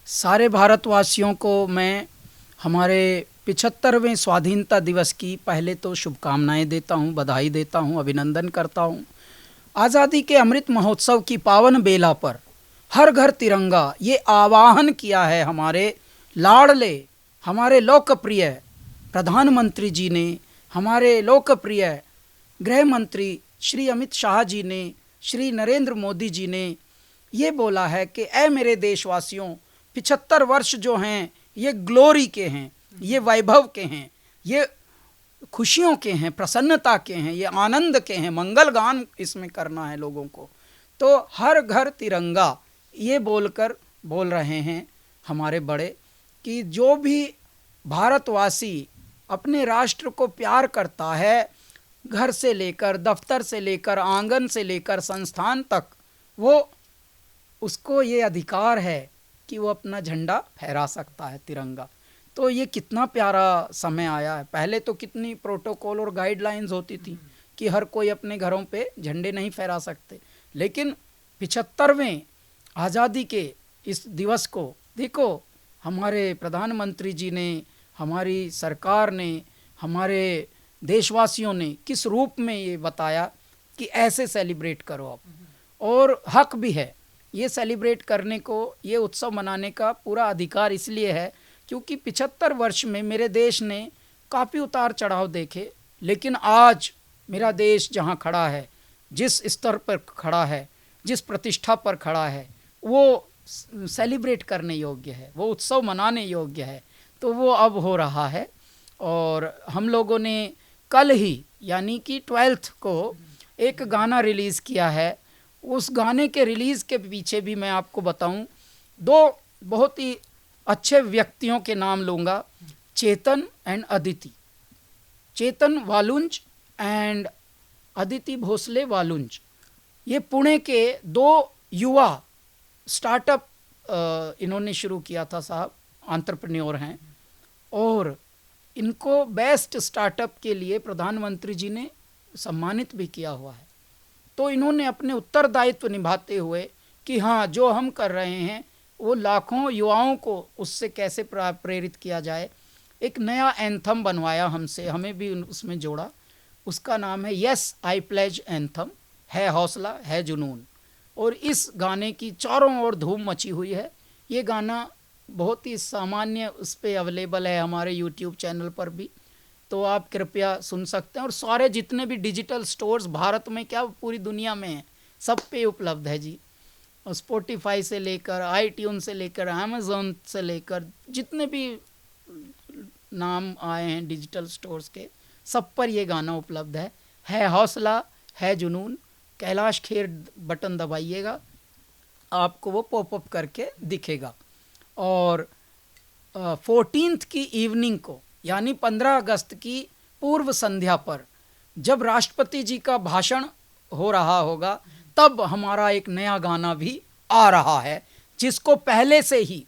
सारे भारतवासियों को मैं हमारे 75वें स्वाधीनता दिवस की पहले तो शुभकामनाएं देता हूं, बधाई देता हूं, अभिनंदन करता हूं। आज़ादी के अमृत महोत्सव की पावन बेला पर हर घर तिरंगा ये आवाहन किया है हमारे लाडले, हमारे लोकप्रिय प्रधानमंत्री जी ने, हमारे लोकप्रिय गृह मंत्री श्री अमित शाह जी ने, श्री नरेंद्र मोदी जी ने ये बोला है कि ऐ मेरे देशवासियों, 75 वर्ष जो हैं ये ग्लोरी के हैं, ये वैभव के हैं, ये खुशियों के हैं, प्रसन्नता के हैं, ये आनंद के हैं, मंगल गान इसमें करना है लोगों को। तो हर घर तिरंगा ये बोल रहे हैं हमारे बड़े कि जो भी भारतवासी अपने राष्ट्र को प्यार करता है, घर से लेकर दफ्तर से लेकर आंगन से लेकर संस्थान तक, वो उसको ये अधिकार है कि वो अपना झंडा फहरा सकता है, तिरंगा। तो ये कितना प्यारा समय आया है। पहले तो कितनी प्रोटोकॉल और गाइडलाइंस होती थी कि हर कोई अपने घरों पे झंडे नहीं फहरा सकते, लेकिन 75वें आज़ादी के इस दिवस को देखो, हमारे प्रधानमंत्री जी ने, हमारी सरकार ने, हमारे देशवासियों ने किस रूप में ये बताया कि ऐसे सेलिब्रेट करो आप, और हक भी है ये सेलिब्रेट करने को, ये उत्सव मनाने का पूरा अधिकार इसलिए है क्योंकि 75 वर्ष में मेरे देश ने काफ़ी उतार चढ़ाव देखे, लेकिन आज मेरा देश जहाँ खड़ा है, जिस स्तर पर खड़ा है, जिस प्रतिष्ठा पर खड़ा है, वो सेलिब्रेट करने योग्य है, वो उत्सव मनाने योग्य है। तो वो अब हो रहा है। और हम लोगों ने कल ही यानी कि 12 को एक गाना रिलीज़ किया है। उस गाने के रिलीज़ के पीछे भी मैं आपको बताऊं, दो बहुत ही अच्छे व्यक्तियों के नाम लूँगा, चेतन एंड अदिति, चेतन वालुंज एंड अदिति भोसले वालुंज। ये पुणे के दो युवा स्टार्टअप इन्होंने शुरू किया था साहब, एंटरप्रेन्योर हैं, और इनको बेस्ट स्टार्टअप के लिए प्रधानमंत्री जी ने सम्मानित भी किया हुआ है। तो इन्होंने अपने उत्तरदायित्व निभाते हुए कि हाँ, जो हम कर रहे हैं वो लाखों युवाओं को उससे कैसे प्रेरित किया जाए, एक नया एंथम बनवाया हमसे, हमें भी उसमें जोड़ा। उसका नाम है यस आई प्लेज एंथम, है हौसला है जुनून। और इस गाने की चारों ओर धूम मची हुई है। ये गाना बहुत ही सामान्य उस पर अवेलेबल है हमारे यूट्यूब चैनल पर भी, तो आप कृपया सुन सकते हैं। और सारे जितने भी डिजिटल स्टोर्स भारत में क्या पूरी दुनिया में हैं, सब पे उपलब्ध है जी। स्पॉटिफाई से लेकर आईट्यून से लेकर अमेज़ॉन से लेकर जितने भी नाम आए हैं डिजिटल स्टोर्स के, सब पर ये गाना उपलब्ध है हौसला है जुनून। कैलाश खेर बटन दबाइएगा, आपको वो पॉपअप करके दिखेगा। और 14 की इवनिंग को यानी 15 अगस्त की पूर्व संध्या पर जब राष्ट्रपति जी का भाषण हो रहा होगा, तब हमारा एक नया गाना भी आ रहा है, जिसको पहले से ही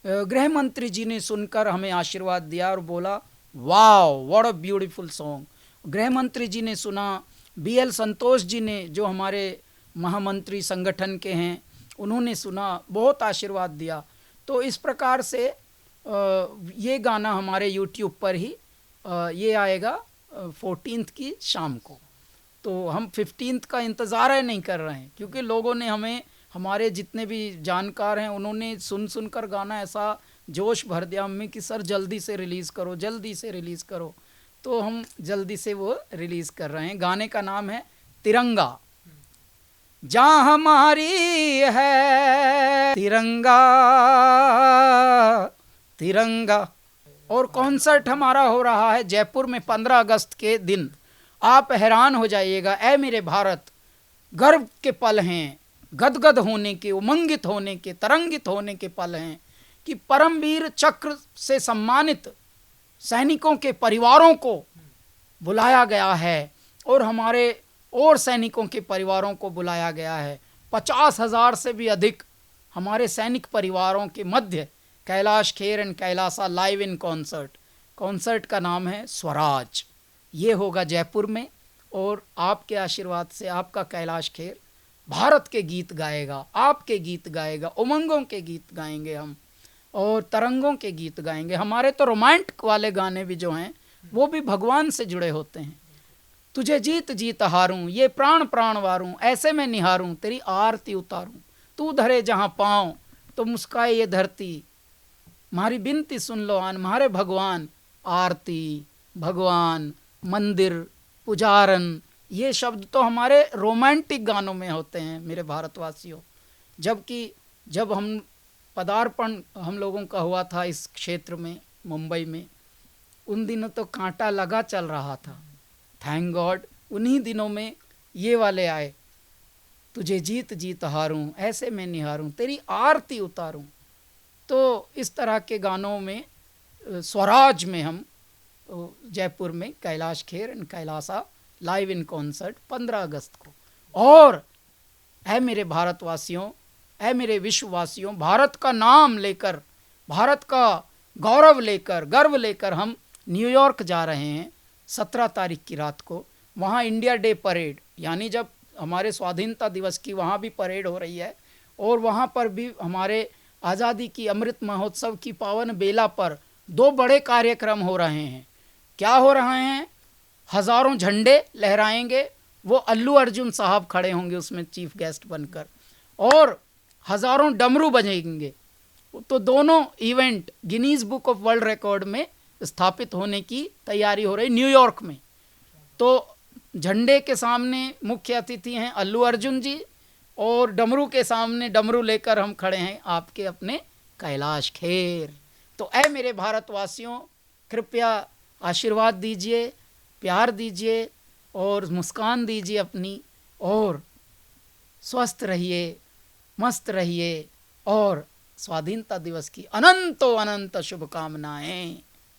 गृह मंत्री जी ने सुनकर हमें आशीर्वाद दिया और बोला wow what a beautiful song. गृह मंत्री जी ने सुना, BL संतोष जी ने जो हमारे महामंत्री संगठन के हैं, उन्होंने सुना, बहुत आशीर्वाद दिया। तो इस प्रकार से ये गाना हमारे YouTube पर ही ये आएगा 14 की शाम को। तो हम 15 का इंतज़ार है नहीं कर रहे हैं, क्योंकि लोगों ने हमें, हमारे जितने भी जानकार हैं, उन्होंने सुन कर गाना ऐसा जोश भर दिया हमें कि सर जल्दी से रिलीज़ करो, जल्दी से रिलीज़ करो। तो हम जल्दी से वो रिलीज़ कर रहे हैं। गाने का नाम है तिरंगा। जहाँ हमारी है तिरंगा तिरंगा। और कॉन्सर्ट हमारा हो रहा है जयपुर में 15 अगस्त के दिन। आप हैरान हो जाइएगा। ऐ मेरे भारत, गर्व के पल हैं, गदगद होने के, उमंगित होने के, तरंगित होने के पल हैं कि परमवीर चक्र से सम्मानित सैनिकों के परिवारों को बुलाया गया है, और हमारे और सैनिकों के परिवारों को बुलाया गया है। 50,000 से भी अधिक हमारे सैनिक परिवारों के मध्य Kailash Kher and Kailasa live in concert. Concert का नाम है स्वराज। ये होगा जयपुर में, और आपके आशीर्वाद से आपका कैलाश खेर भारत के गीत गाएगा, आपके गीत गाएगा, उमंगों के गीत गाएंगे हम। और तरंगों के गीत गाएंगे। हमारे तो रोमांटिक वाले गाने भी जो हैं वो भी भगवान से जुड़े होते हैं। तुझे जीत जीत हारूं, ये प्राण प्राण वारूं, ऐसे में निहारूं, तेरी आरती उतारूं, तू धरे जहां पाँव तो मुस्काए ये धरती, मारी बिनती सुन लो आन मारे भगवान। आरती, भगवान, मंदिर, पुजारन, ये शब्द तो हमारे रोमांटिक गानों में होते हैं मेरे भारतवासियों। जबकि जब हम पदार्पण हम लोगों का हुआ था इस क्षेत्र में, मुंबई में, उन दिनों तो कांटा लगा चल रहा था। थैंक गॉड उन्हीं दिनों में ये वाले आए, तुझे जीत जीत हारूं, ऐसे में निहारूं, तेरी आरती उतारूं। तो इस तरह के गानों में स्वराज में हम जयपुर में Kailash Kher and Kailasa live in concert 15 अगस्त को। और ऐ मेरे भारतवासियों, ऐ मेरे विश्ववासियों, भारत का नाम लेकर, भारत का गौरव लेकर, गर्व लेकर हम न्यूयॉर्क जा रहे हैं 17 तारीख की रात को। वहाँ इंडिया डे परेड, यानी जब हमारे स्वाधीनता दिवस की वहाँ भी परेड हो रही है, और वहाँ पर भी हमारे आज़ादी की अमृत महोत्सव की पावन बेला पर 2 बड़े कार्यक्रम हो रहे हैं। क्या हो रहे हैं? हज़ारों झंडे लहराएंगे, वो अल्लू अर्जुन साहब खड़े होंगे उसमें चीफ गेस्ट बनकर, और हज़ारों डमरू बजेंगे। तो दोनों event Guinness book of world record में स्थापित होने की तैयारी हो रही न्यूयॉर्क में। तो झंडे के सामने मुख्य अतिथि हैं अल्लू अर्जुन जी, और डमरू के सामने डमरू लेकर हम खड़े हैं आपके अपने कैलाश खेर। तो ऐ मेरे भारतवासियों, कृपया आशीर्वाद दीजिए, प्यार दीजिए और मुस्कान दीजिए अपनी, और स्वस्थ रहिए, मस्त रहिए, और स्वाधीनता दिवस की अनंतों अनंत शुभकामनाएं।